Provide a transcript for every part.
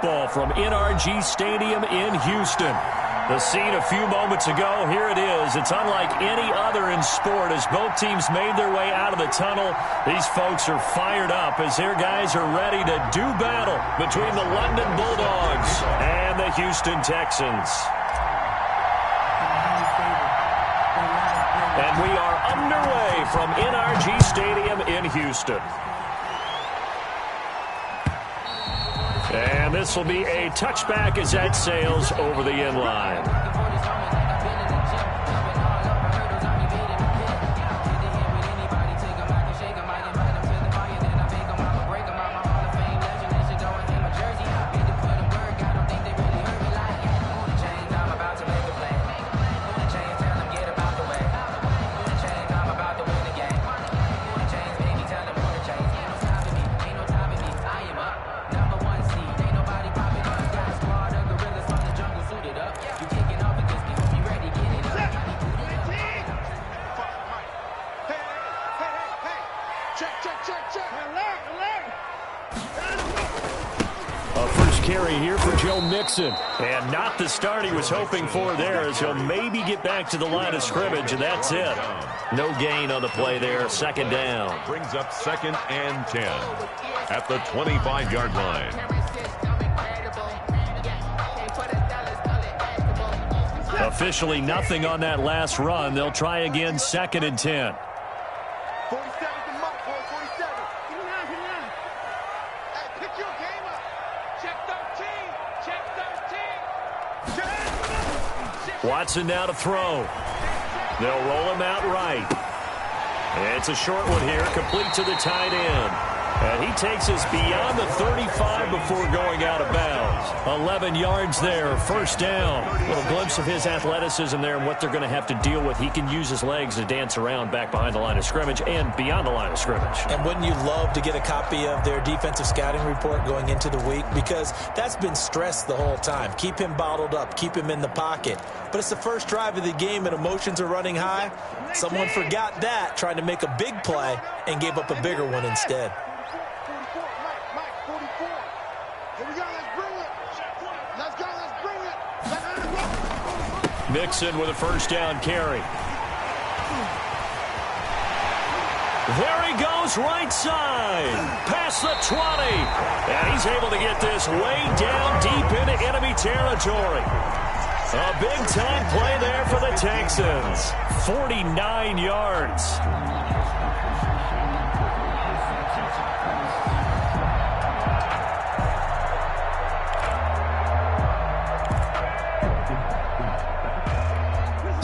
Ball from NRG Stadium in Houston. The scene a few moments ago, here it is. It's unlike any other in sport as both teams made their way out of the tunnel. These folks are fired up as their guys are ready to do battle between the London Bulldogs and the Houston Texans. And we are underway from NRG Stadium in Houston. And this will be a touchback as that sails over the end line. Carry here for Jok3rr. And not the start he was hoping for there as he'll maybe get back to the line of scrimmage, and that's it. No gain on the play there. Second down. Brings up 2nd and 10 at the 25-yard line. Officially nothing on that last run. They'll try again 2nd and 10. Watson now to throw. They'll roll him out right. It's a short one here, complete to the tight end. And he takes us beyond the 35 before going out of bounds. 11 yards there, first down. A little glimpse of his athleticism there and what they're going to have to deal with. He can use his legs to dance around back behind the line of scrimmage and beyond the line of scrimmage. And wouldn't you love to get a copy of their defensive scouting report going into the week? Because that's been stressed the whole time. Keep him bottled up. Keep him in the pocket. But it's the first drive of the game and emotions are running high. Someone forgot that, trying to make a big play and gave up a bigger one instead. Mixon with a first down carry. There he goes, right side. Past the 20. And he's able to get this way down deep into enemy territory. A big-time play there for the Texans. 49 yards.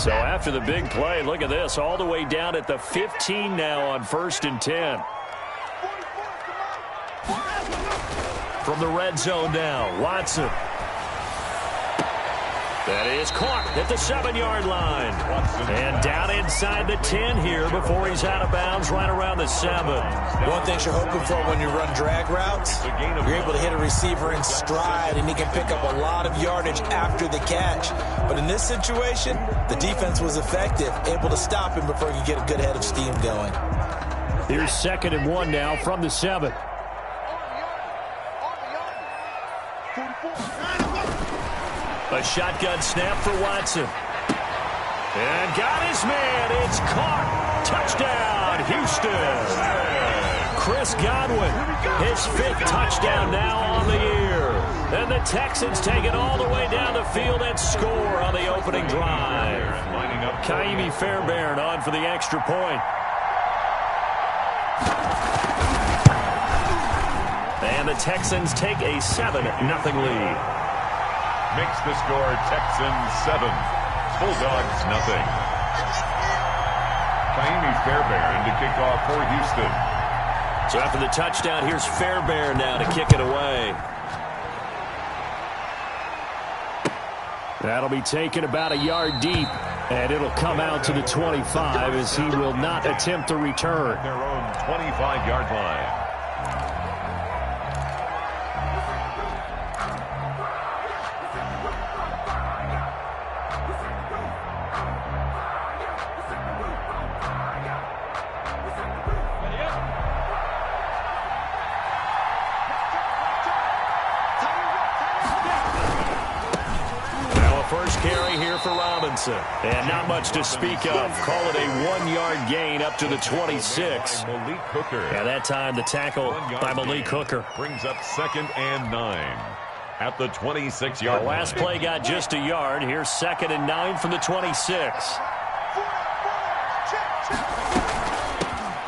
So after the big play, look at this, all the way down at the 15 now on 1st and 10. From the red zone now, Watson. That is caught at the 7-yard line. And down inside the 10 here before he's out of bounds right around the 7. One thing you're hoping for when you run drag routes, you're able to hit a receiver in stride and he can pick up a lot of yardage after the catch. But in this situation, the defense was effective, able to stop him before he could get a good head of steam going. Here's 2nd and 1 now from the 7. A shotgun snap for Watson. And got his man. It's caught. Touchdown, Houston. Chris Godwin, his 5th touchdown now on the year. And the Texans take it all the way down the field and score on the opening drive. Kaimi Fairbairn on for the extra point. And the Texans take a 7-0 lead. Makes the score Texans 7, Bulldogs nothing. Kaimi Fairbairn to kick off for Houston. So after the touchdown, here's Fairbairn now to kick it away. That'll be taken about a yard deep, and it'll come out to the 25 as he will not attempt to return. Their own 25-yard line. first carry here for Robinson. And not much to speak of. Call it a 1-yard gain up to the 26. And that time the tackle by Malik Hooker brings up 2nd and 9 at the 26-yard line. The last play got just a yard. Here's 2nd and 9 from the 26.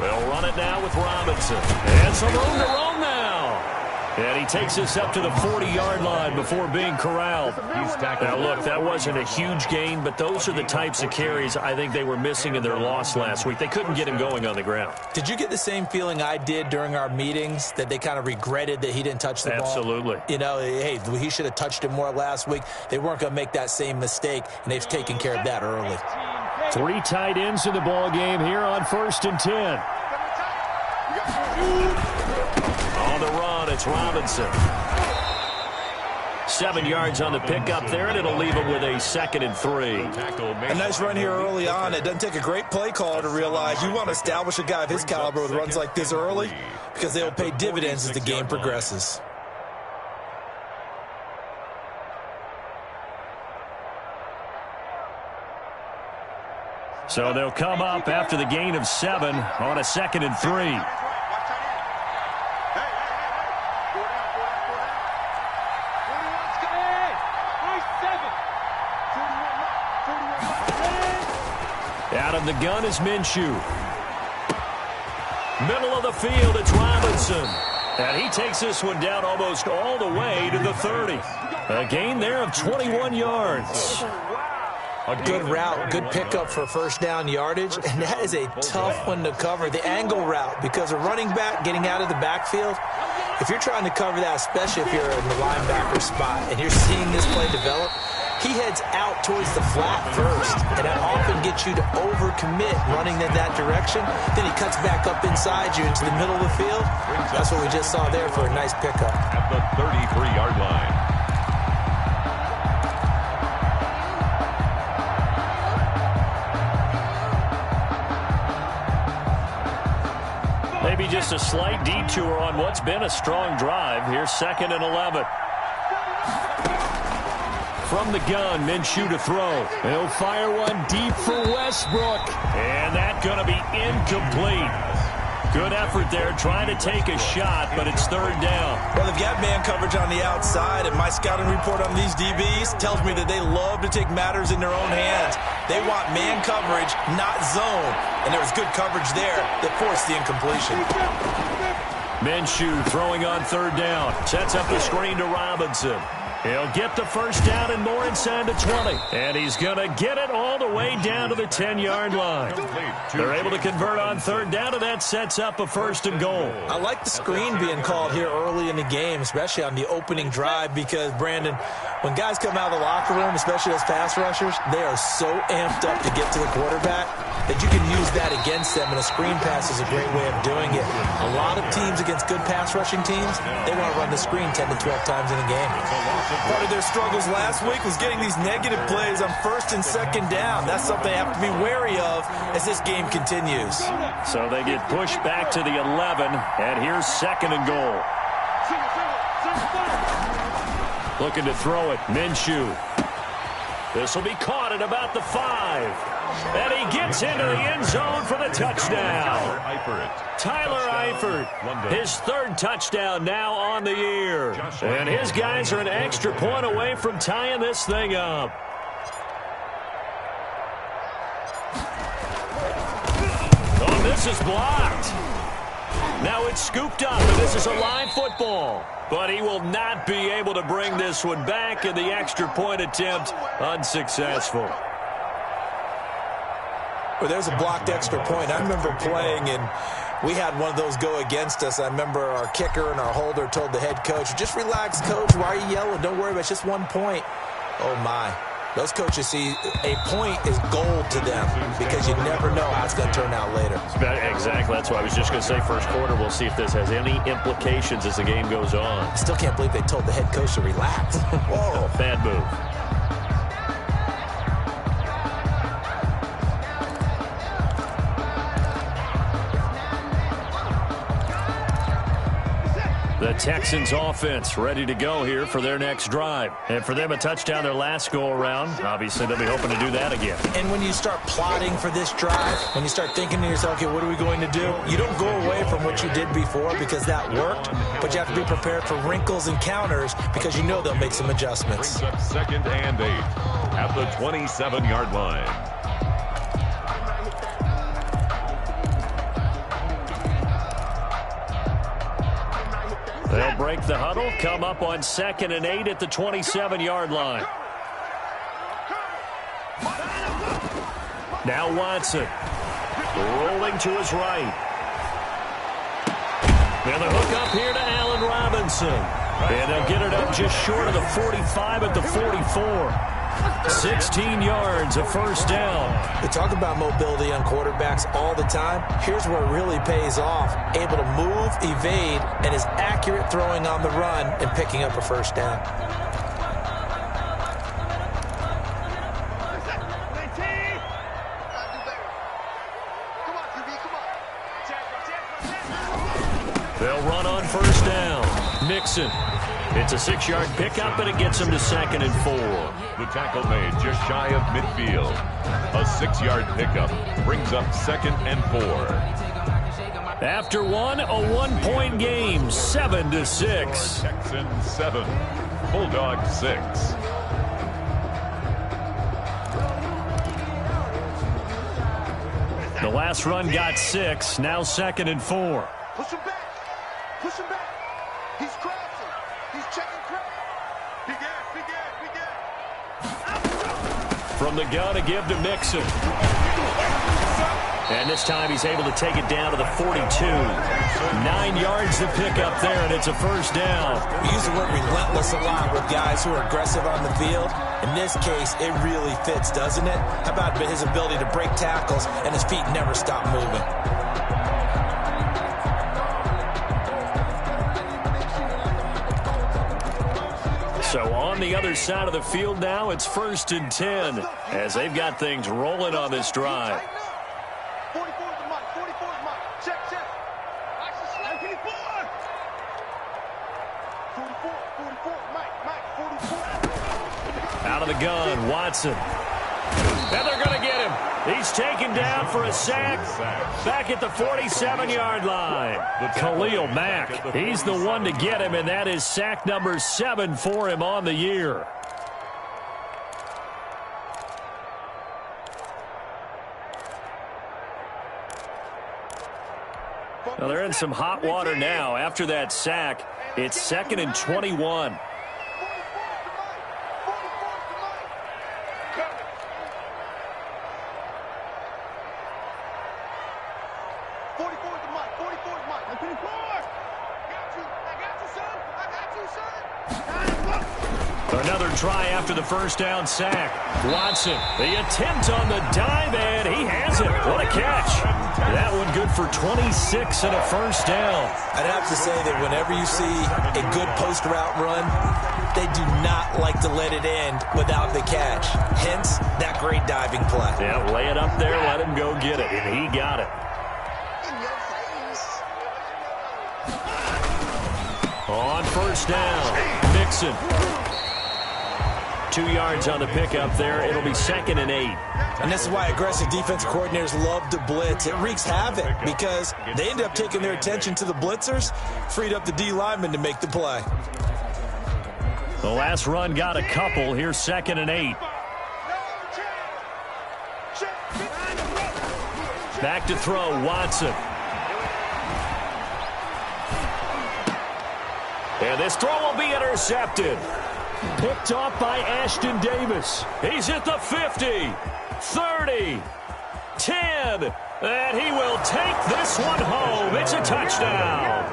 They'll run it now with Robinson. And some room to roam now. And he takes us up to the 40-yard line before being corralled. Now, look, that wasn't a huge gain, but those are the types of carries I think they were missing in their loss last week. They couldn't get him going on the ground. Did you get the same feeling I did during our meetings, that they kind of regretted that he didn't touch the ball? Absolutely. You know, hey, he should have touched it more last week. They weren't going to make that same mistake, and they've taken care of that early. 3 tight ends in the ball game here on 1st and 10. On the run, it's Robinson. 7 yards on the pickup there, and it'll leave him with a 2nd and 3. A nice run here early on. It doesn't take a great play caller to realize you want to establish a guy of his caliber with runs like this early, because they'll pay dividends as the game progresses. So they'll come up after the gain of 7 on a 2nd and 3. Out of the gun is Minshew. Middle of the field, it's Robinson. And he takes this one down almost all the way to the 30. A gain there of 21 yards. A good route, good pickup for first down yardage, and that is a tough one to cover. The angle route, because a running back getting out of the backfield, if you're trying to cover that, especially if you're in the linebacker spot and you're seeing this play develop, he heads out towards the flat first, and that often gets you to overcommit running in that direction. Then he cuts back up inside you into the middle of the field. That's what we just saw there for a nice pickup. At the 33-yard line. Maybe just a slight detour on what's been a strong drive. Here's 2nd and 11. From the gun, Minshew to throw. He'll fire one deep for Westbrook. And that's going to be incomplete. Good effort there, trying to take a shot, but it's 3rd down. Well, they've got man coverage on the outside, and my scouting report on these DBs tells me that they love to take matters in their own hands. They want man coverage, not zone. And there was good coverage there that forced the incompletion. Minshew throwing on 3rd down. Sets up the screen to Robinson. He'll get the first down and more inside the 20. And he's going to get it all the way down to the 10-yard line. They're able to convert on 3rd down, and that sets up a 1st and goal. I like the screen being called here early in the game, especially on the opening drive, because, Brandon, when guys come out of the locker room, especially as pass rushers, they are so amped up to get to the quarterback that you can use that against them, and a screen pass is a great way of doing it. A lot of teams against good pass rushing teams, they want to run the screen 10 to 12 times in a game. Part of their struggles last week was getting these negative plays on 1st and 2nd down. That's something they have to be wary of as this game continues. So they get pushed back to the 11, and here's 2nd and goal. Looking to throw it, Minshew. This will be caught at about the 5. And he gets into the end zone for the touchdown. Tyler Eifert, his 3rd touchdown now on the year. And his guys are an extra point away from tying this thing up. Oh, this is blocked. Now it's scooped up, and this is a live football. But he will not be able to bring this one back, and the extra point attempt unsuccessful. Well, there's a blocked extra point. I remember playing, and we had one of those go against us. I remember our kicker and our holder told the head coach, just relax, coach. Why are you yelling? Don't worry about it. It's just 1 point. Oh, my. Those coaches see a point is gold to them because you never know how it's going to turn out later. Exactly. That's why I was just going to say first quarter. We'll see if this has any implications as the game goes on. I still can't believe they told the head coach to relax. Whoa, bad move. The The Texans offense ready to go here for their next drive. And for them, a touchdown their last go-around. Obviously, they'll be hoping to do that again. And when you start plotting for this drive, when you start thinking to yourself, okay, what are we going to do? You don't go away from what you did before because that worked, but you have to be prepared for wrinkles and counters because you know they'll make some adjustments. Brings up 2nd and 8 at the 27-yard line. They'll break the huddle, come up on 2nd and 8 at the 27-yard line. Now Watson, rolling to his right. And the hook up here to Allen Robinson. And they'll get it up just short of the 45 at the 44. 16 yards, a first down. We talk about mobility on quarterbacks all the time. Here's where it really pays off. Able to move, evade, and is accurate throwing on the run and picking up a first down. They'll run on first down. Mixon. It's a 6-yard pickup, and it gets him to 2nd and 4. The tackle made just shy of midfield. A 6-yard pickup brings up 2nd and 4. After one, a 1-point game, 7-6. Texans 7, Bulldogs 6. The last run got 6, now 2nd and 4. Push him back. Push him back. He's crossing. He's checking crack. Big ass, big ass, big ass. From the gun to give to Mixon. And this time he's able to take it down to the 42. 9 yards to pick up there, and it's a first down. We use the word relentless a lot with guys who are aggressive on the field. In this case, it really fits, doesn't it? How about his ability to break tackles and his feet never stop moving? So on the other side of the field now, it's 1st and 10 as they've got things rolling on this drive. 44 is the mark. 44 is the mark. Check, check. Watch the slap. 44. 44, 44. Mike, 44. Out of the gun, Watson. And they're going to get him. He's taken down for a sack back at the 47-yard line. Khalil Mack, he's the one to get him, and that is sack number 7 for him on the year. Well, they're in some hot water now. After that sack, it's 2nd and 21. Another try after the first down sack. Watson, the attempt on the dive, and he has it. What a catch. That one good for 26 and a first down. I'd have to say that whenever you see a good post route run, they do not like to let it end without the catch. Hence, that great diving play. Yeah, lay it up there, let him go get it, and he got it. On first down, Mixon. 2 yards on the pickup there. It'll be 2nd and 8. And this is why aggressive defense coordinators love to blitz. It wreaks havoc because they end up taking their attention to the blitzers, freed up the D lineman to make the play. The last run got a couple. Here's 2nd and 8. Back to throw, Watson. And this throw will be intercepted. Picked off by Ashton Davis. He's at the 50, 30, 10, and he will take this one home. It's a touchdown.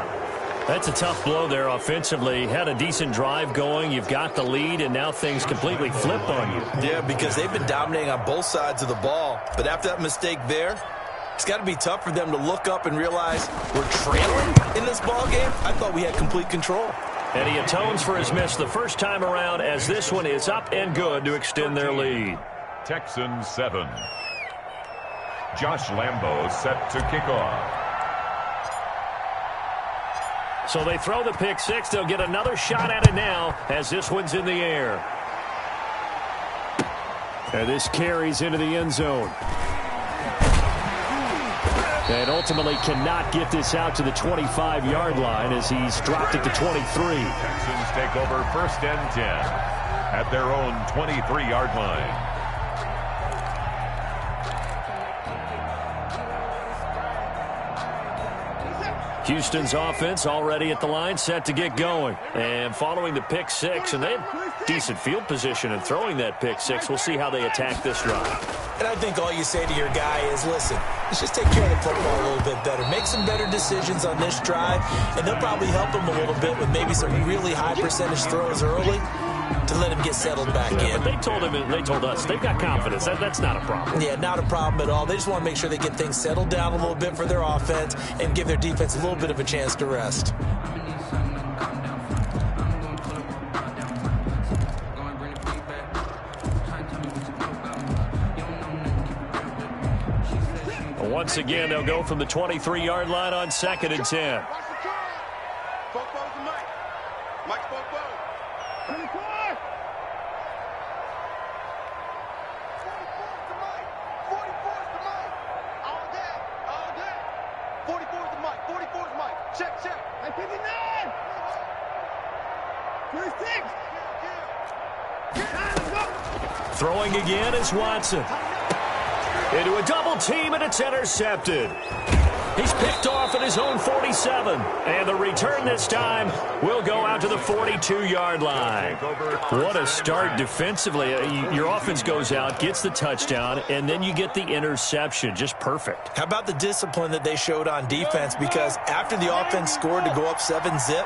That's a tough blow there offensively. Had a decent drive going. You've got the lead, and now things completely flip on you. Yeah, because they've been dominating on both sides of the ball. But after that mistake there, it's got to be tough for them to look up and realize we're trailing in this ball game. I thought we had complete control. And he atones for his miss the first time around as this one is up and good to extend their lead. Texans 7. Josh Lambo set to kick off. So they throw the pick six. They'll get another shot at it now as this one's in the air. And this carries into the end zone. And ultimately cannot get this out to the 25-yard line as he's dropped it to 23. Texans take over 1st and 10 at their own 23-yard line. Houston's offense already at the line, set to get going. And following the pick six, and they have decent field position in throwing that pick six. We'll see how they attack this drive. And I think all you say to your guy is, listen, let's just take care of the football a little bit better. Make some better decisions on this drive, and they'll probably help him a little bit with maybe some really high percentage throws early to let him get settled back in. But they told him, and they told us, they've got confidence. That's not a problem. Yeah, not a problem at all. They just want to make sure they get things settled down a little bit for their offense and give their defense a little bit of a chance to rest. Once again, they'll go from the 23-yard line on 2nd and 10. Throwing again is Watson. Into a double team, and it's intercepted. He's picked off at his own 47. And the return this time will go out to the 42-yard line. What a start defensively. Your offense goes out, gets the touchdown, and then you get the interception. Just perfect. How about the discipline that they showed on defense? Because after the offense scored to go up 7-zip,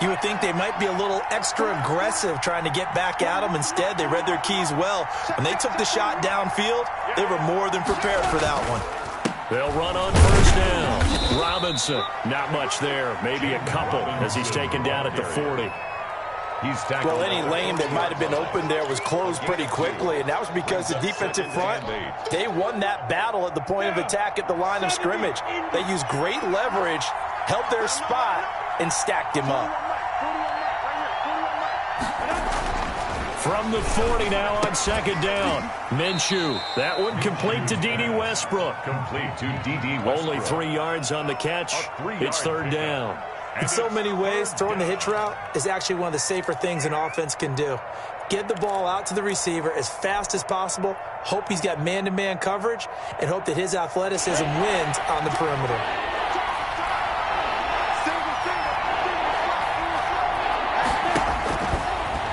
you would think they might be a little extra aggressive trying to get back at them. Instead, they read their keys well. When they took the shot downfield, they were more than prepared for that one. They'll run on 1st down. Robinson, not much there. Maybe a couple as he's taken down at the 40. Well, any lane that might have been open there was closed pretty quickly, and that was because the defensive front, they won that battle at the point of attack at the line of scrimmage. They used great leverage, held their spot, and stacked him up. From the 40 now on 2nd down. Minshew, that one complete to D.D. Westbrook. Complete to D.D. Westbrook. Only 3 yards on the catch. It's 3rd down. In so many ways, throwing the hitch route is actually one of the safer things an offense can do. Get the ball out to the receiver as fast as possible, hope he's got man-to-man coverage, and hope that his athleticism wins on the perimeter.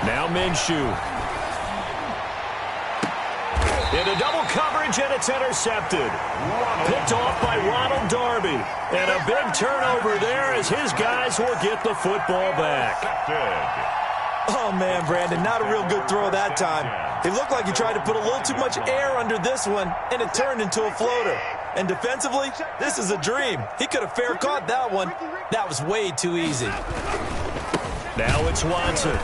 Now Minshew. Into double coverage, and it's intercepted. Picked off by Ronald Darby. And a big turnover there as his guys will get the football back. Oh, man, Brandon, not a real good throw that time. It looked like he tried to put a little too much air under this one, and it turned into a floater. And defensively, this is a dream. He could have fair caught that one. That was way too easy. Now it's Watson.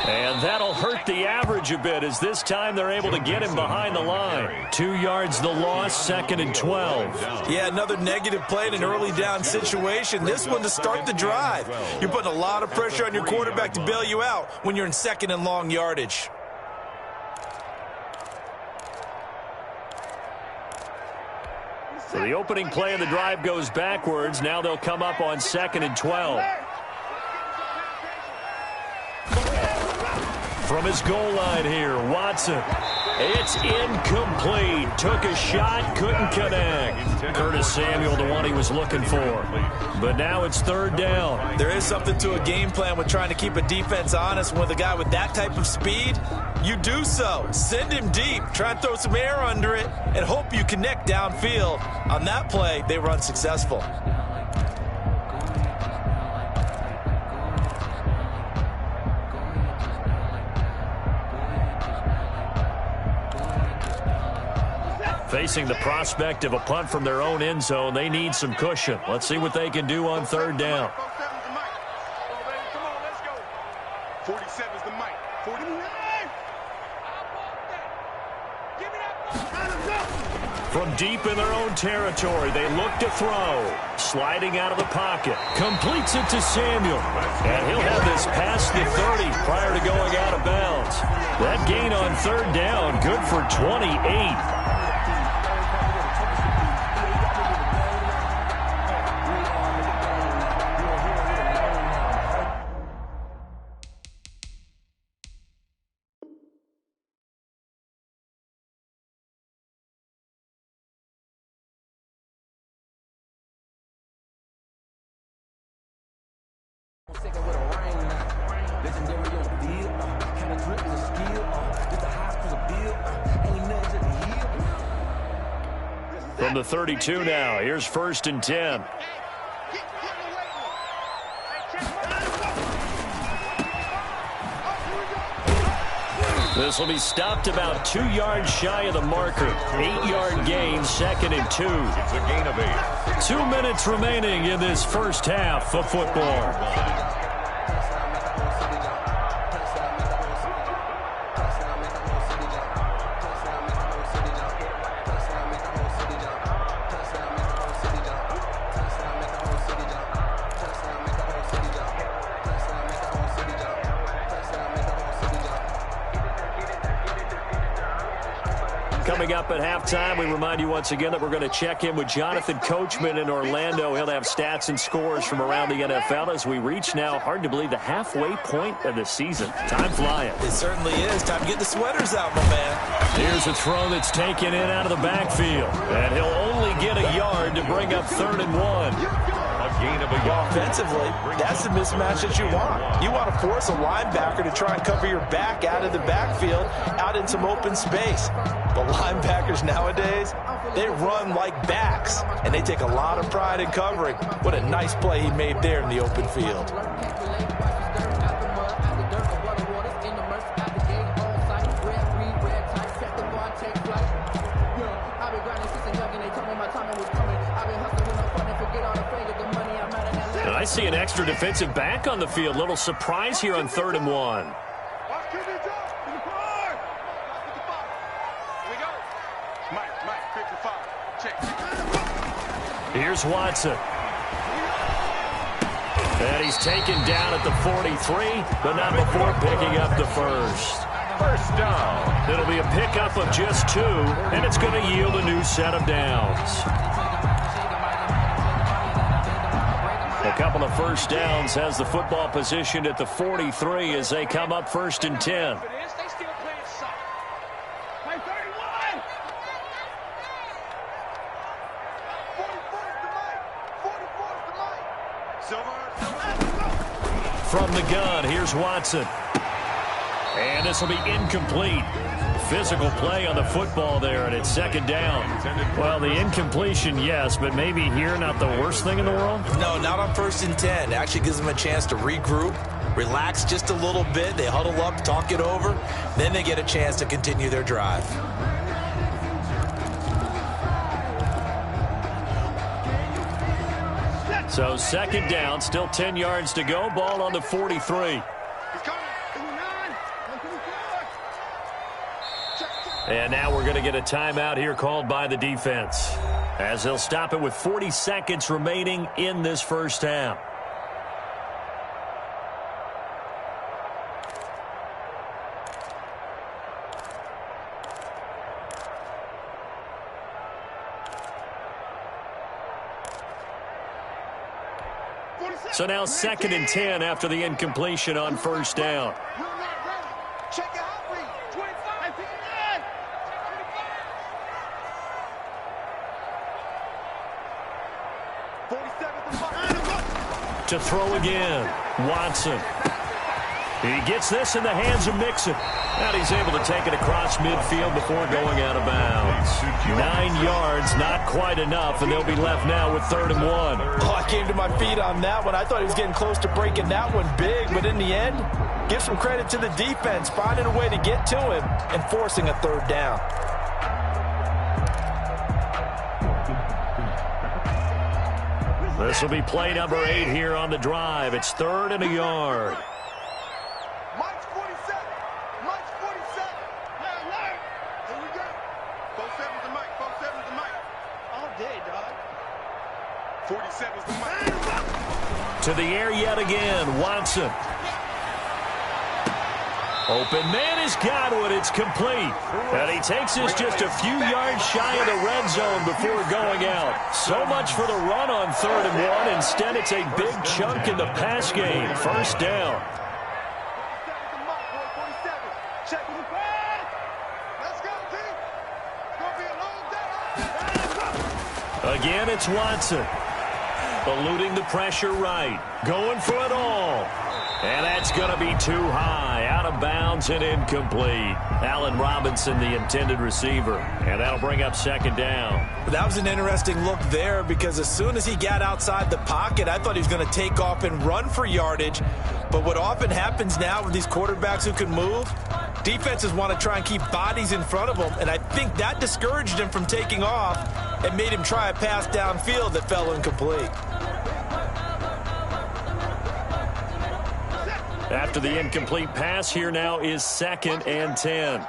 And that'll hurt the average a bit as this time they're able to get him behind the line. 2 yards the loss, 2nd and 12. Yeah, another negative play in an early down situation. This one to start the drive. You're putting a lot of pressure on your quarterback to bail you out when you're in 2nd and long yardage. So the opening play of the drive goes backwards. Now they'll come up on 2nd and 12. From his goal line here, Watson. It's incomplete. Took a shot, couldn't connect. Curtis Samuel, the one he was looking for. But now it's 3rd down. There is something to a game plan with trying to keep a defense honest. With a guy with that type of speed, you do so. Send him deep. Try and throw some air under it and hope you connect downfield. On that play, they were unsuccessful. Facing the prospect of a punt from their own end zone, they need some cushion. Let's see what they can do on 3rd down. 47's the mic. 49. From deep in their own territory, they look to throw. Sliding out of the pocket. Completes it to Samuel. And he'll have this past the 30 prior to going out of bounds. That gain on third down, good for 28. From the 32 now, here's 1st and 10. This will be stopped about 2 yards shy of the marker. 8-yard gain, 2nd and 2. It's a gain of 8. 2 minutes remaining in this first half of football. Coming up at halftime, we remind you once again that we're going to check in with Jonathan Coachman in Orlando. He'll have stats and scores from around the NFL as we reach now, hard to believe, the halfway point of the season. Time flying. It certainly is. Time to get the sweaters out, my man. Here's a throw that's taken in out of the backfield. And he'll only get a yard to bring up 3rd and 1. Gain of a yard. Offensively, that's the mismatch that you want. You want to force a linebacker to try and cover your back out of the backfield, out in some open space. But linebackers nowadays, they run like backs, and they take a lot of pride in covering. What a nice play he made there in the open field. I see an extra defensive back on the field. Little surprise here on 3rd and 1. Here's Watson. And he's taken down at the 43, but not before picking up the first. First down. It'll be a pickup of just 2, and it's going to yield a new set of downs. A couple of first downs has the football positioned at the 43 as they come up 1st and 10. From the gun, here's Watson. And this will be incomplete. Physical play on the football there, and it's 2nd down. Well, the incompletion, yes, but maybe here not the worst thing in the world? No, not on 1st and 10. It actually gives them a chance to regroup, relax just a little bit. They huddle up, talk it over. Then they get a chance to continue their drive. So 2nd down, still 10 yards to go. Ball on the 43. And now we're going to get a timeout here called by the defense, as they'll stop it with 40 seconds remaining in this first half. So now 2nd and 10 after the incompletion on 1st down. To throw again, Watson. He gets this in the hands of Mixon. And he's able to take it across midfield before going out of bounds. 9 yards, not quite enough, and they'll be left now with 3rd and 1. Oh, I came to my feet on that one. I thought he was getting close to breaking that one big, but in the end, give some credit to the defense, finding a way to get to him and forcing a 3rd down. This will be play number 8 here on the drive. It's 3rd and a yard. Mike's 47. Mike's 47. Here we go. 4-7's the Mike. 4-7's the Mike. 47's the mic. To the air yet again, Watson. Open man is Godwin. It's complete. And he takes us just a few yards shy of the red zone before going out. So much for the run on 3rd and 1. Instead, it's a big chunk in the pass game. First down. Again, it's Watson. Eluding the pressure right. Going for it all. And that's going to be too high. Out of bounds and incomplete. Allen Robinson, the intended receiver. And that'll bring up 2nd down. That was an interesting look there because as soon as he got outside the pocket, I thought he was going to take off and run for yardage. But what often happens now with these quarterbacks who can move, defenses want to try and keep bodies in front of them. And I think that discouraged him from taking off and made him try a pass downfield that fell incomplete. After the incomplete pass, here now is 2nd and 10.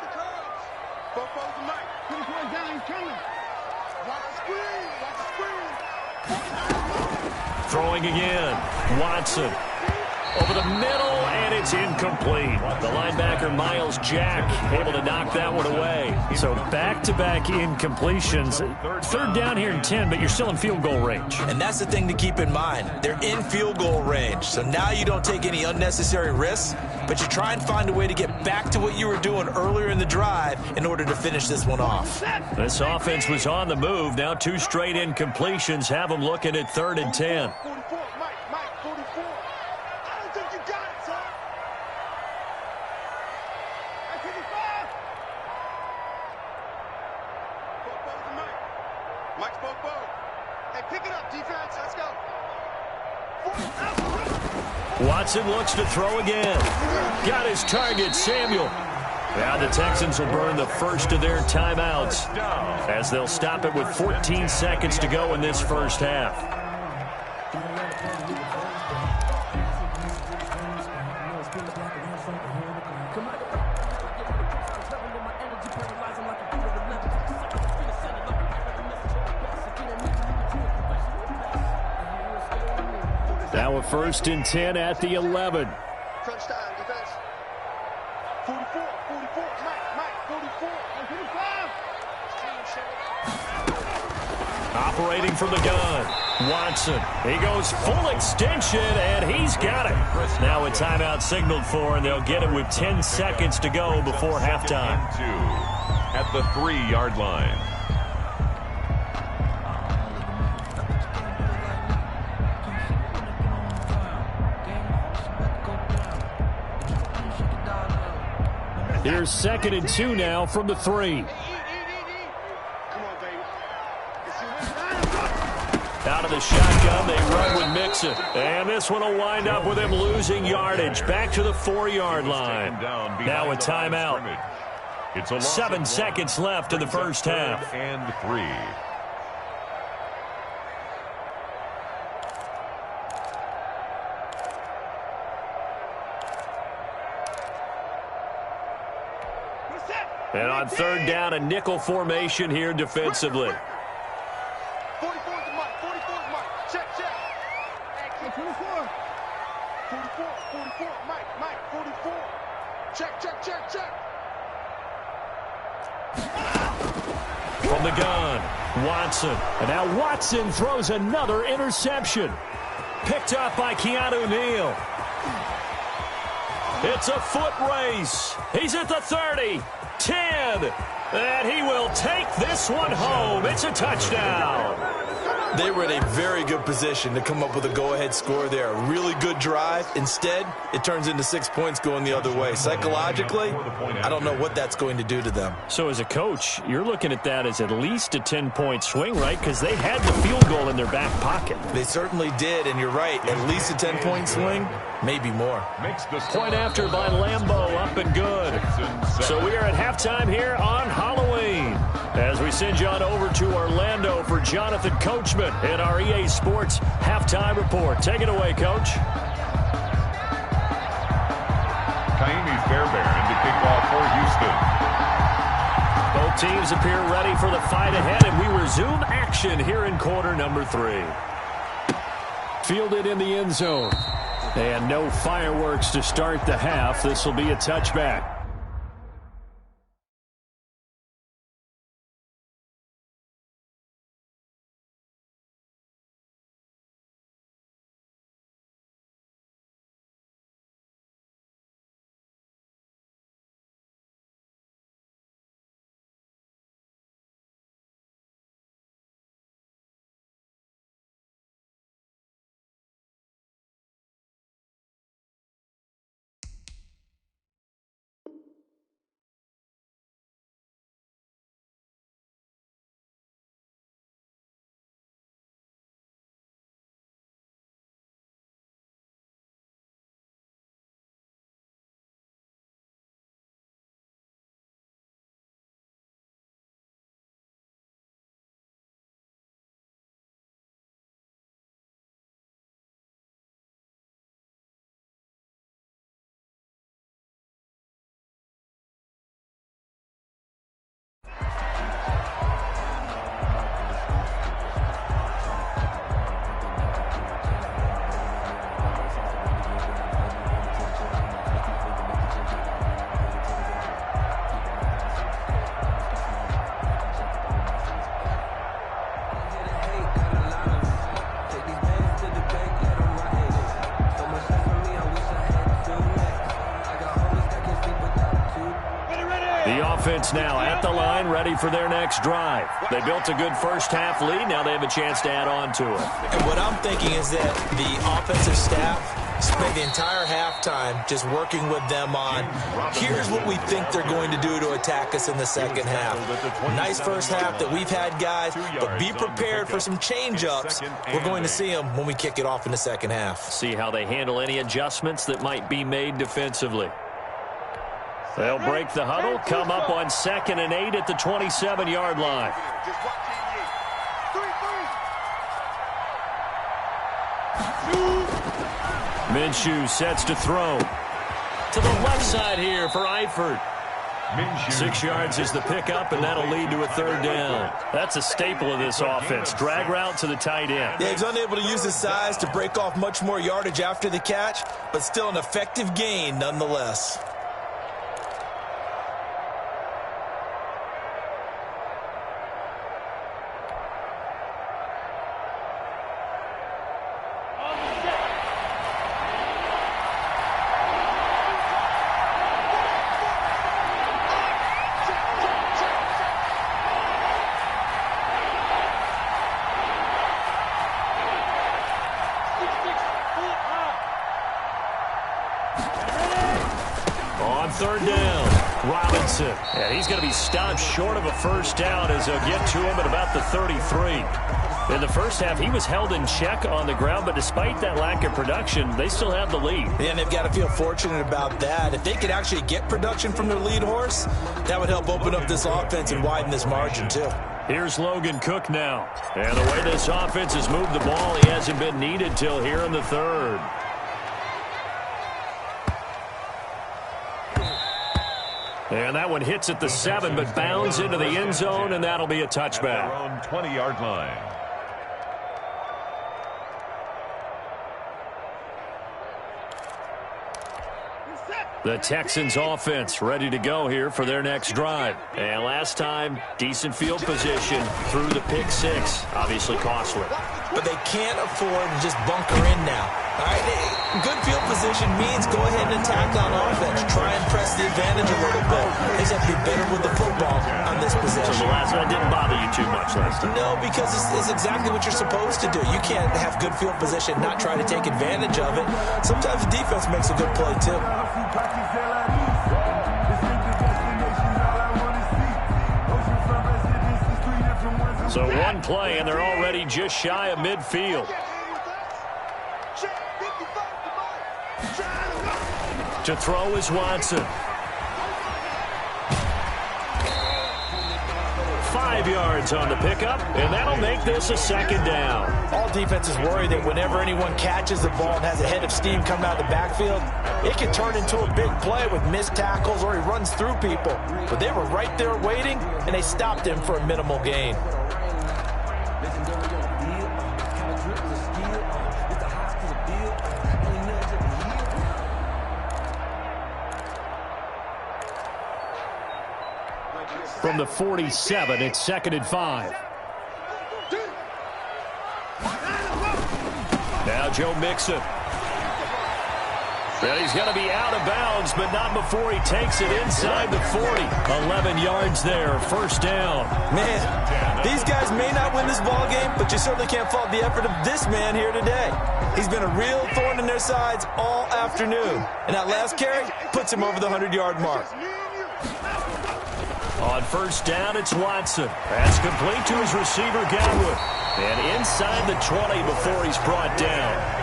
Throwing again. Watson. Over the middle, and it's incomplete. The linebacker, Miles Jack, able to knock that one away. So back-to-back incompletions. 3rd down here in 10, but you're still in field goal range. And that's the thing to keep in mind. They're in field goal range. So now you don't take any unnecessary risks, but you try and find a way to get back to what you were doing earlier in the drive in order to finish this one off. This offense was on the move. Now 2 straight incompletions have them looking at 3rd and 10. Watson looks to throw again. Got his target, Samuel. Now the Texans will burn the first of their timeouts as they'll stop it with 14 seconds to go in this first half. Now a 1st and 10 at the 11. Crunch time, defense. 44, Mike, 44, 45. Operating from the gun. Watson. He goes full extension, and he's got it. Now a timeout signaled for, and they'll get it with 10 seconds to go before halftime. At the 3-yard line. Here's 2nd and 2 now from the 3. Out of the shotgun, they run with Mixon. And this one will wind up with him losing yardage. Back to the 4-yard line. Now a timeout. 7 seconds left in the first half. And 3. And on 3rd down, a nickel formation here defensively. 44's the mark, 44's mark. Check. 44. 44, Mike, 44. Check. From the gun, Watson. And now Watson throws another interception. Picked up by Keanu Neal. It's a foot race. He's at the 30. 10, and he will take this one home. It's a touchdown. They were in a very good position to come up with a go-ahead score there. A really good drive. Instead, it turns into 6 points going the other way. Psychologically, I don't know what that's going to do to them. So as a coach, you're looking at that as at least a 10-point swing, right? Because they had the field goal in their back pocket. They certainly did, and you're right. At least a 10-point swing, maybe more. Point after by Lambeau, up and good. So we are at halftime here on Halloween as we send you on over to Orlando for Jonathan Coachman in our EA Sports Halftime Report. Take it away, Coach. Kaimi Fairbairn to kick off for Houston. Both teams appear ready for the fight ahead, and we resume action here in quarter number 3. Fielded in the end zone. And no fireworks to start the half. This will be a touchback. Offense now at the line, ready for their next drive. They built a good first-half lead. Now they have a chance to add on to it. And what I'm thinking is that the offensive staff spent the entire halftime just working with them on, here's what we think they're going to do to attack us in the second half. Nice first half that we've had, guys, but be prepared for some change-ups. We're going to see them when we kick it off in the second half. See how they handle any adjustments that might be made defensively. They'll break the huddle, come up on 2nd and 8 at the 27-yard line. Minshew sets to throw. To the left side here for Eifert. 6 yards is the pickup, and that'll lead to a 3rd down. That's a staple of this offense. Drag route to the tight end. Yeah, he's unable to use his size to break off much more yardage after the catch, but still an effective gain nonetheless. On 3rd down, Robinson. And he's going to be stopped short of a first down as they'll get to him at about the 33. In the first half, he was held in check on the ground, but despite that lack of production, they still have the lead. And they've got to feel fortunate about that. If they could actually get production from their lead horse, that would help open up this offense and widen this margin too. Here's Logan Cook now. And the way this offense has moved the ball, he hasn't been needed till here in the 3rd. And that one hits at the 7, but bounds into the end zone, and that'll be a touchback. At their own 20-yard line. The Texans offense ready to go here for their next drive. And last time, decent field position through the pick 6. Obviously costly. But they can't afford to just bunker in now. All right, good field position means go ahead and attack on offense. Try and press the advantage a little bit. They just have to be better with the football on this possession. So the last one didn't bother you too much last time? No, because it's exactly what you're supposed to do. You can't have good field position, not try to take advantage of it. Sometimes the defense makes a good play, too. So one play, and they're already just shy of midfield. To throw is Watson. 5 yards on the pickup, and that'll make this a 2nd down. All defenses worry that whenever anyone catches the ball and has a head of steam coming out of the backfield, it can turn into a big play with missed tackles or he runs through people. But they were right there waiting, and they stopped him for a minimal gain. From the 47, it's 2nd and 5. Now Joe Mixon. Well, he's going to be out of bounds, but not before he takes it inside the 40. 11 yards there, 1st down. Man, these guys may not win this ball game, but you certainly can't fault the effort of this man here today. He's been a real thorn in their sides all afternoon. And that last carry puts him over the 100-yard mark. On 1st down, it's Watson. That's complete to his receiver, Godwin. And inside the 20 before he's brought down.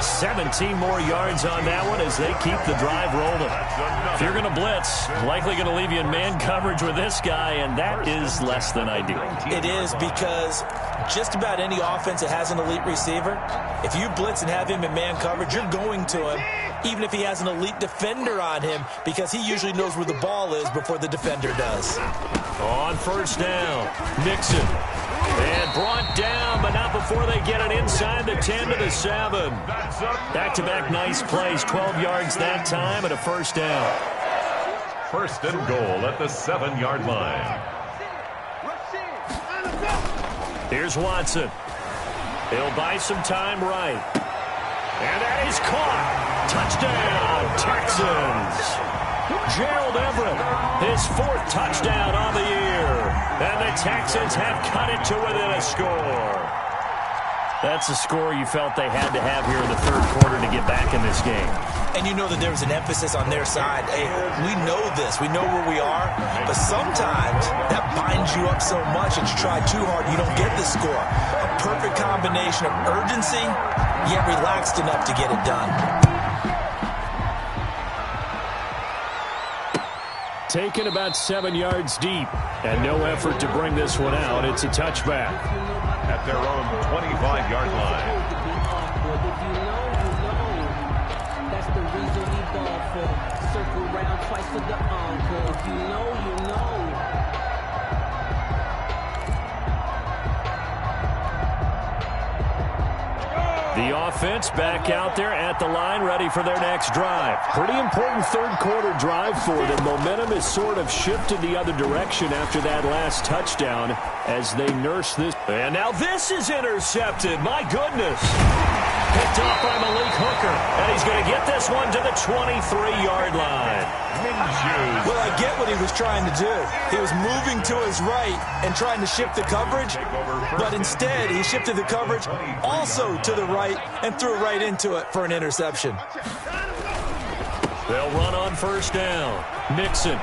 17 more yards on that one as they keep the drive rolling. If you're going to blitz, likely going to leave you in man coverage with this guy, and that is less than ideal. It is, because just about any offense that has an elite receiver, if you blitz and have him in man coverage, you're going to him, even if he has an elite defender on him, because he usually knows where the ball is before the defender does. On 1st down, Mixon. And brought down, but not before they get it inside the 10 to the 7. Back-to-back nice plays, 12 yards that time, and a 1st down. 1st and goal at the 7-yard line. Here's Watson. He'll buy some time right. And that is caught. Touchdown, Texans. Gerald Everett, his 4th touchdown on the year. And the Texans have cut it to within a score. That's a score you felt they had to have here in the 3rd quarter to get back in this game. And you know that there was an emphasis on their side. Hey, we know this. We know where we are. But sometimes that binds you up so much that you try too hard, you don't get the score. A perfect combination of urgency, yet relaxed enough to get it done. Taken about 7 yards deep, and no effort to bring this one out. It's a touchback. At their own 25-yard line. That's the reason we ball for. Circle round twice for the encore. If you know, you know. The offense back out there at the line, ready for their next drive. Pretty important 3rd quarter drive for them. Momentum has sort of shifted the other direction after that last touchdown as they nurse this. And now this is intercepted. My goodness. Picked off by Malik Hooker. And he's going to get this one to the 23-yard line. Well, I get what he was trying to do. He was moving to his right and trying to shift the coverage, but instead he shifted the coverage also to the right and threw right into it for an interception. They'll run on 1st down. Mixon.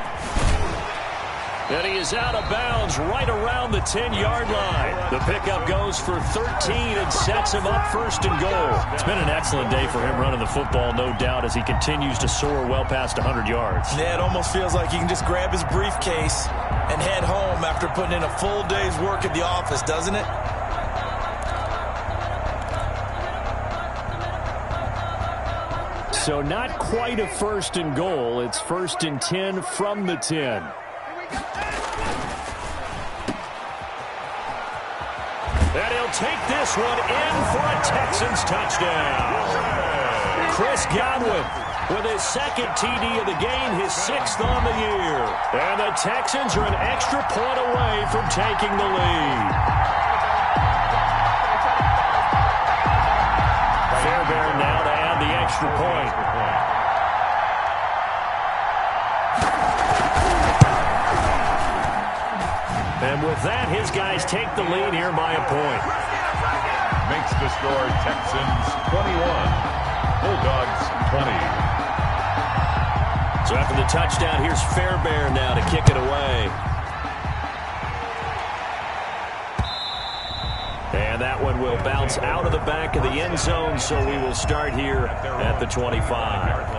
And he is out of bounds right around the 10-yard line. The pickup goes for 13 and sets him up 1st and goal. It's been an excellent day for him running the football, no doubt, as he continues to soar well past 100 yards. Yeah, it almost feels like he can just grab his briefcase and head home after putting in a full day's work at the office, doesn't it? So not quite a 1st and goal. It's 1st and 10 from the 10. And he'll take this one in for a Texans touchdown. Chris Godwin with his 2nd TD of the game, his 6th on the year. And the Texans are an extra point away from taking the lead. Fairbairn now to add the extra point. And with that, his guys take the lead here by a point. Makes the score Texans 21, Bulldogs 20. So after the touchdown, here's Fairbairn now to kick it away. And that one will bounce out of the back of the end zone, so we will start here at the 25.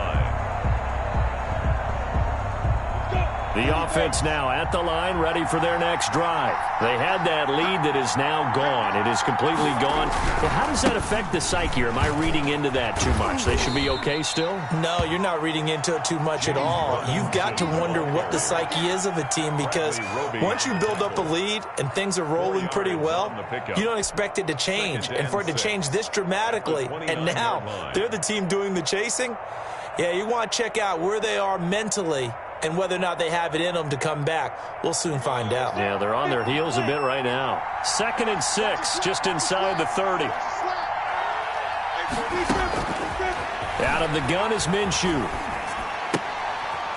The offense now at the line, ready for their next drive. They had that lead that is now gone. It is completely gone. Well, how does that affect the psyche? Or am I reading into that too much? They should be okay still? No, you're not reading into it too much at all. You've got to wonder what the psyche is of a team, because once you build up a lead and things are rolling pretty well, you don't expect it to change. And for it to change this dramatically, and now they're the team doing the chasing, yeah, you want to check out where they are mentally And whether or not they have it in them to come back, we'll soon find out. Yeah, they're on their heels a bit right now. 2nd and 6, just inside the 30. Out of the gun is Minshew.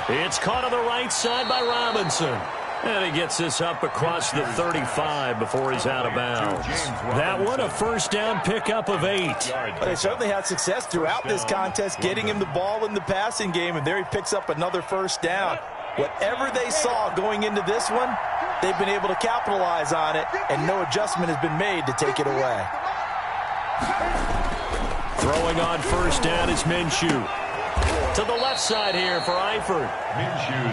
It's caught on the right side by Robinson. And he gets this up across the 35 before he's out of bounds. That one a first down pickup of 8. Well, they certainly had success throughout this contest getting him the ball in the passing game, and there he picks up another first down. Whatever they saw going into this one, they've been able to capitalize on it, and no adjustment has been made to take it away. Throwing on first down is Minshew. To the left side here for Eifert.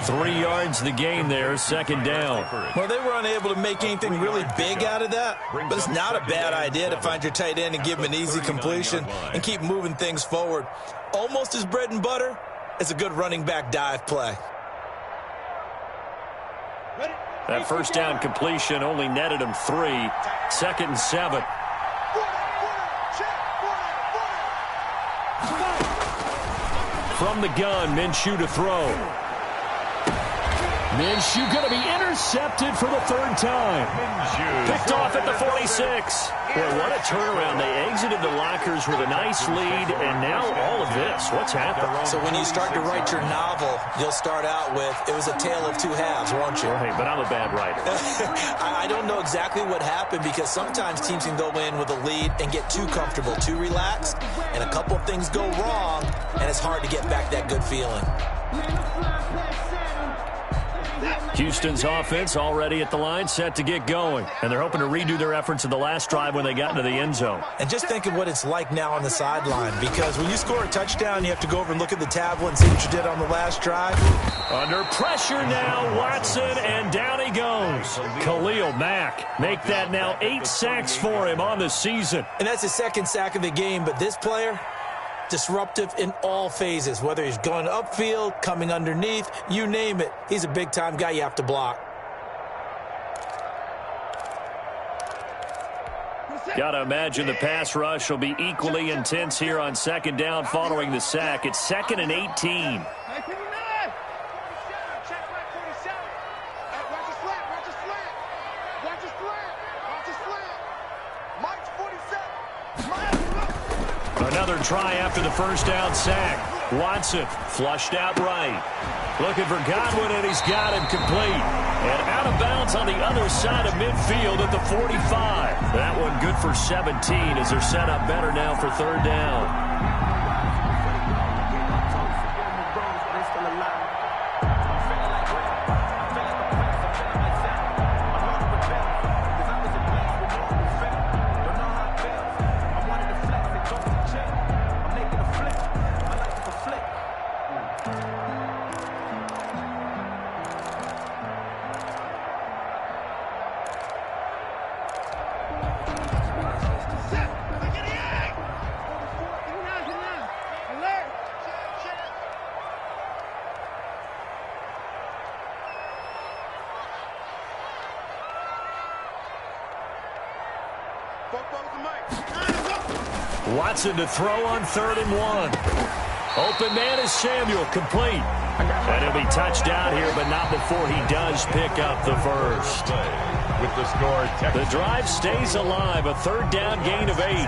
3 yards the gain there, 2nd down. Well, they were unable to make anything really big out of that, but it's not a bad idea to find your tight end and give him an easy completion and keep moving things forward. Almost as bread and butter as a good running back dive play. That first down completion only netted him 3. 2nd and 7. From the gun, Minshew to throw. Minshew going to be intercepted for the 3rd time. Picked off at the 46. Boy, what a turnaround. They exited the lockers with a nice lead, and now all of this. What's happened? So when you start to write your novel, you'll start out with, it was a tale of 2 halves, won't you? Right, but I'm a bad writer. I don't know exactly what happened, because sometimes teams can go in with a lead and get too comfortable, too relaxed, and a couple of things go wrong, and it's hard to get back that good feeling. Houston's offense already at the line, set to get going. And they're hoping to redo their efforts in the last drive when they got into the end zone. And just think of what it's like now on the sideline, because when you score a touchdown, you have to go over and look at the tablet and see what you did on the last drive. Under pressure now, Watson, and down he goes. Khalil Mack, make that now 8 sacks for him on the season. And that's his 2nd sack of the game, but this player, disruptive in all phases, whether he's going upfield, coming underneath, you name it. He's a big-time guy you have to block. Got to imagine the pass rush will be equally intense here on 2nd down following the sack. It's 2nd and 18. Another try after the first down sack. Watson flushed out right. Looking for Godwin, and he's got him complete. And out of bounds on the other side of midfield at the 45. That one good for 17 as they're set up better now for 3rd down. Watson to throw on 3rd and 1. Open man is Samuel, complete. And he'll be touched down here, but not before he does pick up the first. With the score, the drive stays alive, a 3rd down gain of 8.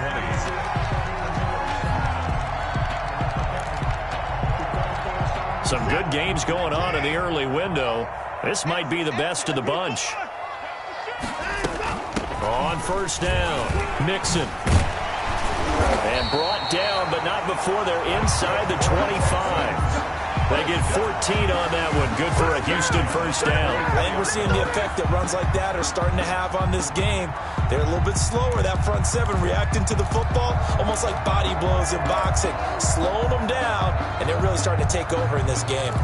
Some good games going on in the early window. This might be the best of the bunch. On 1st down, Mixon. And brought down, but not before they're inside the 25. They get 14 on that one. Good for a Houston first down. I think we're seeing the effect that runs like that are starting to have on this game. They're a little bit slower, that front 7, reacting to the football, almost like body blows in boxing, slowing them down, and they're really starting to take over in this game.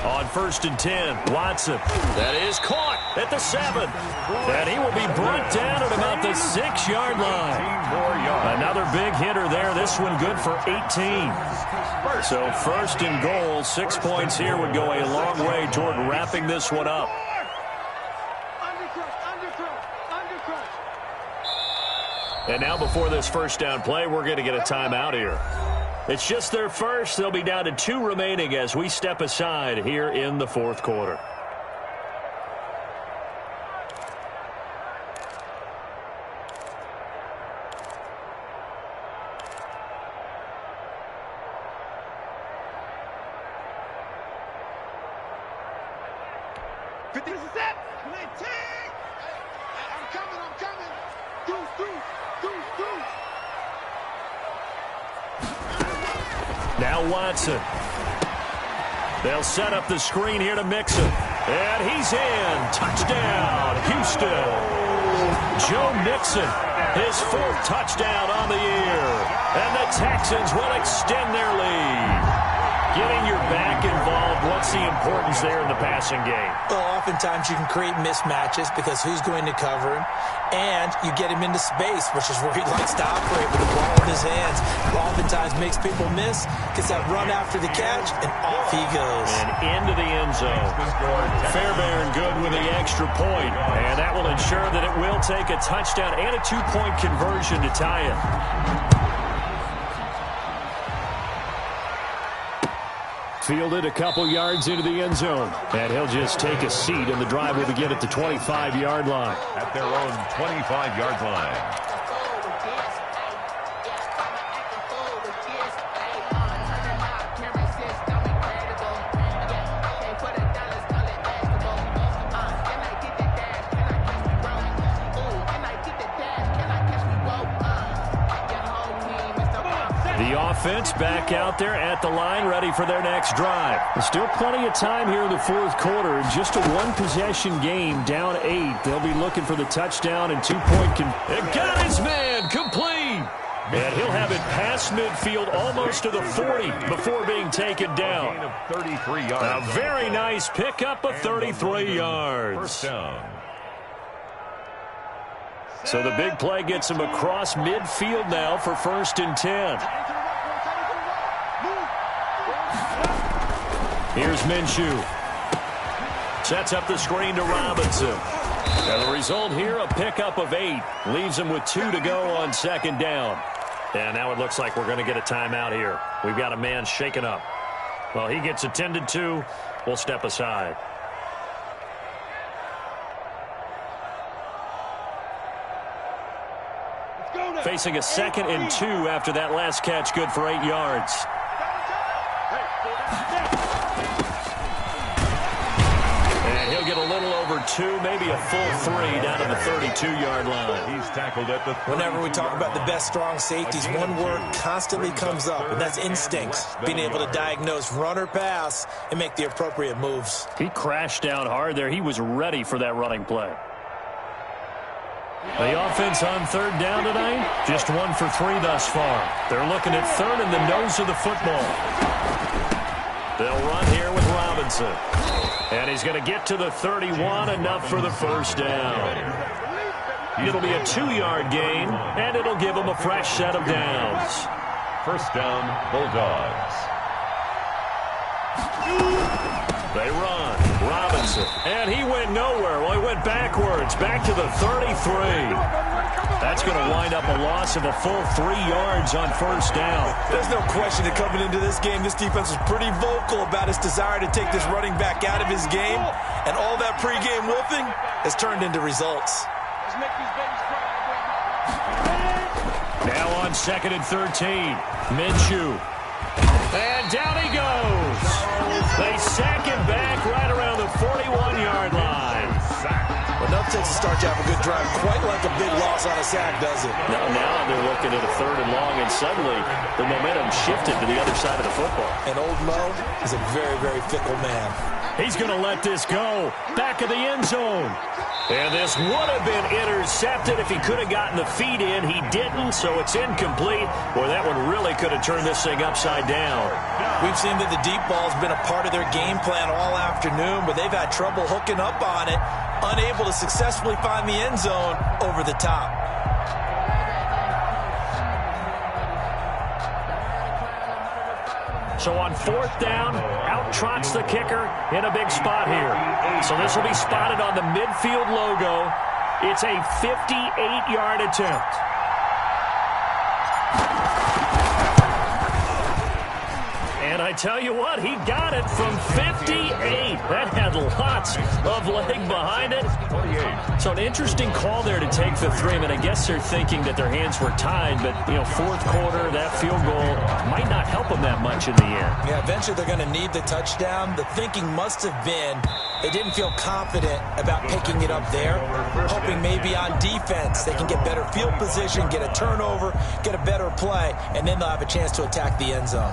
On 1st and 10, Watson. That is caught at the 7. And he will be brought down at about the 6-yard line. Another big hitter there. This one good for 18. So 1st and goal, 6 points here would go a long way toward wrapping this one up. And now before this first down play, we're going to get a timeout here. It's just their first. They'll be down to 2 remaining as we step aside here in the 4th quarter. Now Watson. They'll set up the screen here to Mixon. And he's in. Touchdown, Houston. Joe Mixon, his 4th touchdown on the year. And the Texans will extend their lead. Getting your back involved, what's the importance there in the passing game? Well, oftentimes you can create mismatches because who's going to cover him? And you get him into space, which is where he likes to operate with the ball in his hands. Oftentimes makes people miss, gets that run after the catch, and off he goes. And into the end zone. Fairbairn good with the extra point. And that will ensure that it will take a touchdown and a 2-point conversion to tie it. Fielded a couple yards into the end zone. And he'll just take a seat, and the drive will begin at the 25-yard line. At their own 25-yard line. Offense back out there at the line, ready for their next drive. There's still plenty of time here in the 4th quarter. Just a 1-possession game, down 8. They'll be looking for the touchdown and 2-point It got his man complete. And he'll have it past midfield almost to the 40 before being taken down. 33 yards. A very nice pickup of 33 yards. First down. So the big play gets him across midfield now for 1st and 10. Here's Minshew. Sets up the screen to Robinson. And the result here, a pickup of 8. Leaves him with 2 to go on 2nd down. And now it looks like we're going to get a timeout here. We've got a man shaken up. Well, he gets attended to. We'll step aside. Facing a 2nd and 2 after that last catch, good for 8 yards. And he'll get a little over 2, maybe a full 3 down to the 32-yard line. He's tackled at the 32. Whenever we talk about the best strong safeties, one word constantly comes up, and that's instincts. Being able to diagnose run or pass and make the appropriate moves. He crashed down hard there. He was ready for that running play. The offense on 3rd down tonight, just 1 for 3 thus far. They're looking at 3rd in the nose of the football. They'll run here with Robinson. And he's going to get to the 31, enough for the first down. It'll be a 2-yard gain, and it'll give them a fresh set of downs. First down, Bulldogs. They run. Robinson. And he went nowhere. Well, he went backwards. Back to the 33. That's going to wind up a loss of a full 3 yards on first down. There's no question that coming into this game, this defense was pretty vocal about its desire to take this running back out of his game. And all that pregame wolfing has turned into results. Now on 2nd and 13. Minshew. And down he goes. They sack him back right around the 41-yard line. Well, nothing takes to start you off a good drive quite like a big loss on a sack, does it? Now they're looking at a 3rd and long, and suddenly the momentum shifted to the other side of the football. And old Mo is a very, very fickle man. He's going to let this go. Back of the end zone. And this would have been intercepted if he could have gotten the feet in. He didn't, so it's incomplete. Boy, that one really could have turned this thing upside down. We've seen that the deep ball's been a part of their game plan all afternoon, but they've had trouble hooking up on it, unable to successfully find the end zone over the top. So on 4th down, out trots the kicker in a big spot here. So this will be spotted on the midfield logo. It's a 58-yard attempt. And I tell you what, he got it from 58. That had lots of leg behind it. So an interesting call there to take the 3. I mean, I guess they're thinking that their hands were tied, but, you know, 4th quarter, that field goal might not help them that much in the end. Yeah, eventually they're going to need the touchdown. The thinking must have been they didn't feel confident about picking it up there, hoping maybe on defense they can get better field position, get a turnover, get a better play, and then they'll have a chance to attack the end zone.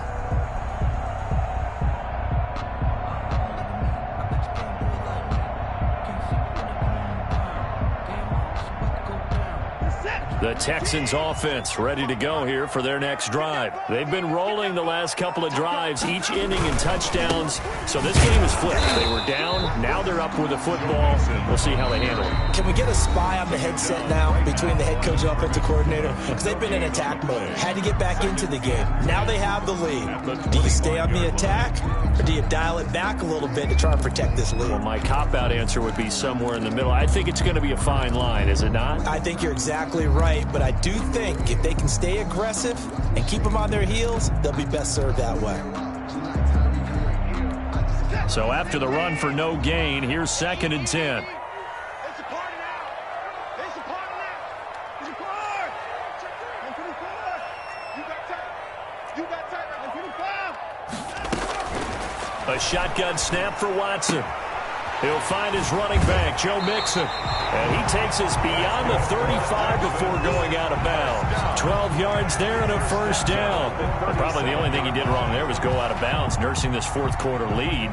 The Texans offense ready to go here for their next drive. They've been rolling the last couple of drives, each inning in touchdowns. So this game is flipped. They were down. Now they're up with the football. We'll see how they handle it. Can we get a spy on the headset now between the head coach and offensive coordinator? Because they've been in attack mode. Had to get back into the game. Now they have the lead. Do you stay on the attack, or do you dial it back a little bit to try and protect this lead? Well, my cop-out answer would be somewhere in the middle. I think it's going to be a fine line, is it not? I think you're exactly right. But I do think if they can stay aggressive and keep them on their heels, they'll be best served that way. So after the run for no gain, here's 2nd and 10. A shotgun snap for Watson. He'll find his running back, Joe Mixon. And he takes us beyond the 35 before going out of bounds. 12 yards there and a 1st down. And probably the only thing he did wrong there was go out of bounds, nursing this 4th quarter lead.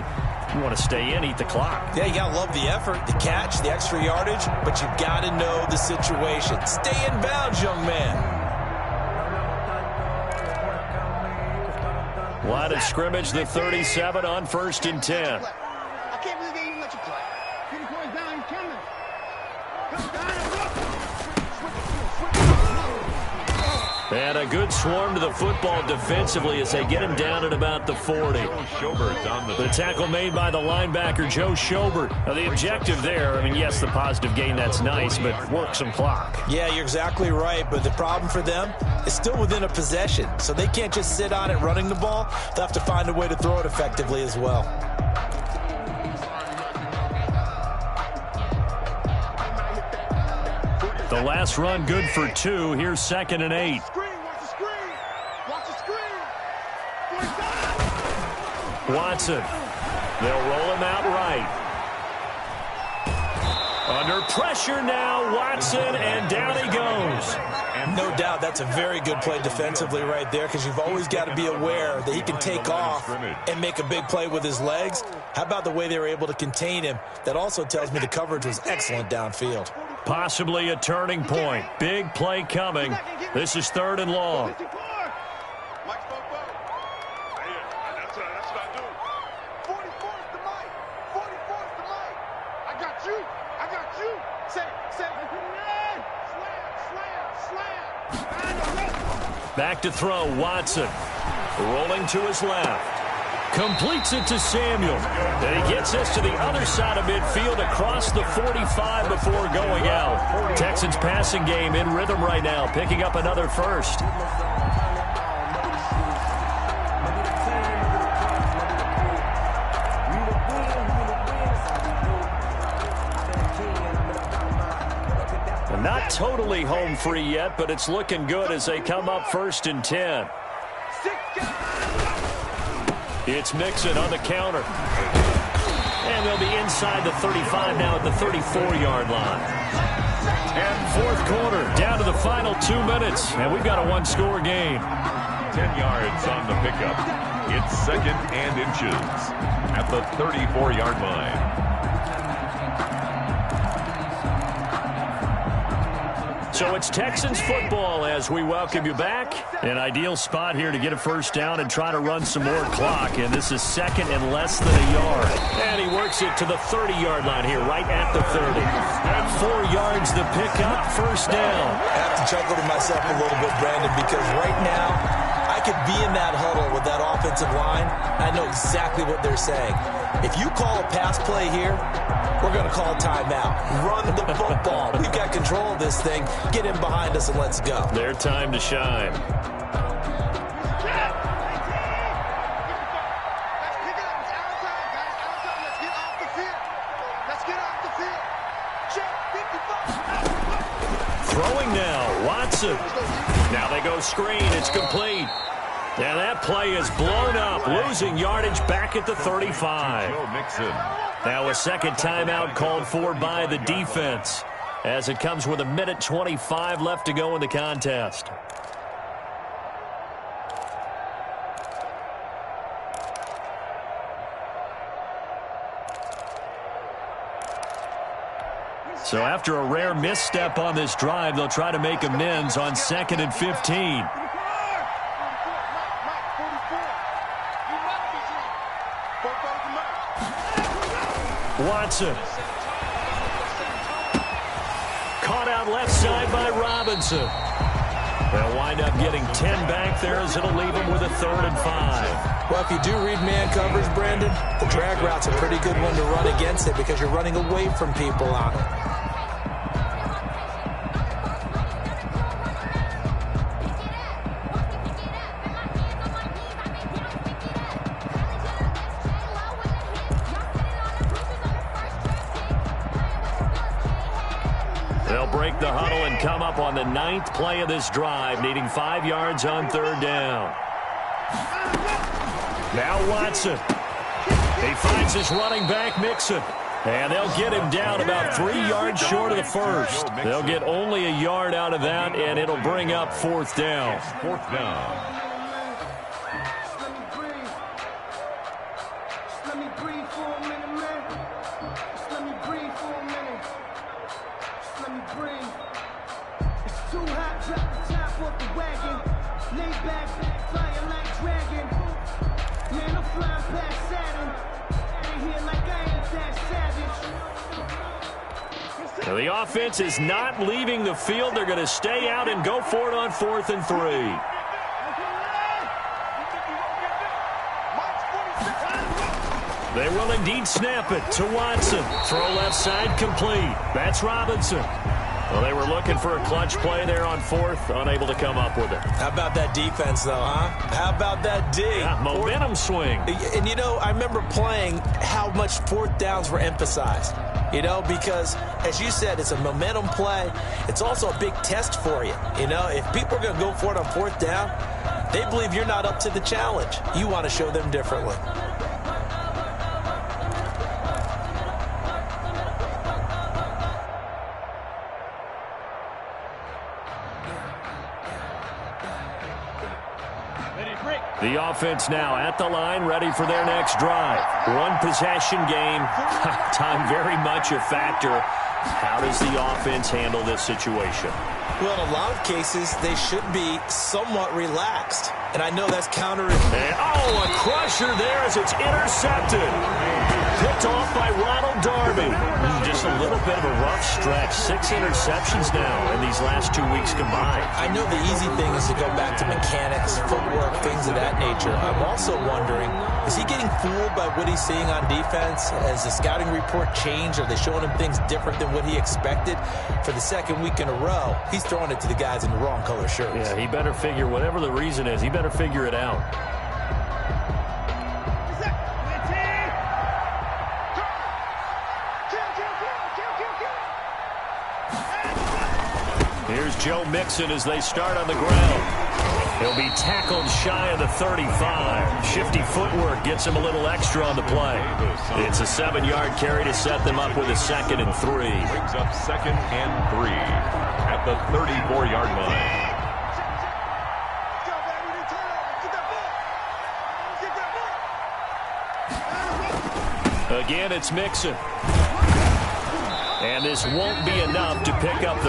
You want to stay in, eat the clock. Yeah, you got to love the effort, the catch, the extra yardage, but you got to know the situation. Stay in bounds, young man. Line of scrimmage, the 37 on 1st and 10. And a good swarm to the football defensively as they get him down at about the 40. The tackle made by the linebacker, Joe 3rr. Now, the objective there, I mean, yes, the positive gain, that's nice, but work some clock. Yeah, you're exactly right, but the problem for them is still within a possession, so they can't just sit on it running the ball. They'll have to find a way to throw it effectively as well. The last run good for 2. Here's 2nd and 8. Watson. They'll roll him out right. Under pressure now, Watson, and down he goes. No doubt that's a very good play defensively right there, because you've always got to be aware that he can take off and make a big play with his legs. How about the way they were able to contain him? That also tells me the coverage was excellent downfield. Possibly a turning point. Big play coming. This is 3rd and long. Back to throw, Watson. Rolling to his left. Completes it to Samuel. And he gets us to the other side of midfield across the 45 before going out. Texans passing game in rhythm right now, picking up another 1st. Not totally home free yet, but it's looking good as they come up 1st and 10. It's Mixon on the counter. And they'll be inside the 35 now at the 34-yard line. And 4th quarter, down to the final 2 minutes. And we've got a 1-score game. 10 yards on the pickup. It's 2nd and inches at the 34-yard line. So it's Texans football as we welcome you back. An ideal spot here to get a first down and try to run some more clock. And this is 2nd and less than a yard. And he works it to the 30-yard line here, right at the 30. 4 yards to pick up, first down. I have to chuckle to myself a little bit, Brandon, because right now I could be in that huddle with that offensive line. I know exactly what they're saying. If you call a pass play here, we're going to call timeout. Run the football. We've got control of this thing. Get in behind us and let's go. Their time to shine. Throwing now, Watson. Now they go screen. It's complete. And that play is blown up, losing yardage back at the 35. Now a second timeout called for by the defense as it comes with 1:25 left to go in the contest. So after a rare misstep on this drive, they'll try to make amends on 2nd and 15. Watson. Caught out left side by Robinson. They'll wind up getting 10 back there as it'll leave them with a 3rd and 5. Well, if you do read man coverage, Brandon, the drag route's a pretty good one to run against it because you're running away from people on it. Break the huddle and come up on the 9th play of this drive, needing 5 yards on 3rd down. Now Watson. He finds his running back, Mixon. And they'll get him down about 3 yards short of the first. They'll get only a yard out of that, and it'll bring up 4th down. 4th down. Now the offense is not leaving the field. They're going to stay out and go for it on 4th and 3. They will indeed snap it to Watson. Throw left side complete. That's Robinson. Well, they were looking for a clutch play there on 4th, unable to come up with it. How about that defense, though, huh? How about that D? Yeah, momentum swing. And, you know, I remember playing how much 4th downs were emphasized. You know, because, as you said, it's a momentum play. It's also a big test for you. You know, if people are going to go for it on 4th down, they believe you're not up to the challenge. You want to show them differently. The offense now at the line, ready for their next drive. One possession game. Time very much a factor. How does the offense handle this situation? Well, in a lot of cases, they should be somewhat relaxed. And I know that's counter. And, a crusher there as it's intercepted. Picked off by Ronald Darby. Just a little bit of a rough stretch. 6 interceptions now in these last 2 weeks combined. I know the easy thing is to go back to mechanics, footwork, things of that nature. I'm also wondering, is he getting fooled by what he's seeing on defense? Has the scouting report changed? Are they showing him things different than what he expected? For the 2nd week in a row, he's throwing it to the guys in the wrong color shirts. Yeah, he better figure, whatever the reason is, he better figure it out. Here's Joe Mixon as they start on the ground. He'll be tackled shy of the 35. Shifty footwork gets him a little extra on the play. It's a 7-yard carry to set them up with a 2nd and 3. Brings up 2nd and 3 at the 34-yard line. Again, it's Mixon. And this won't be enough to pick up the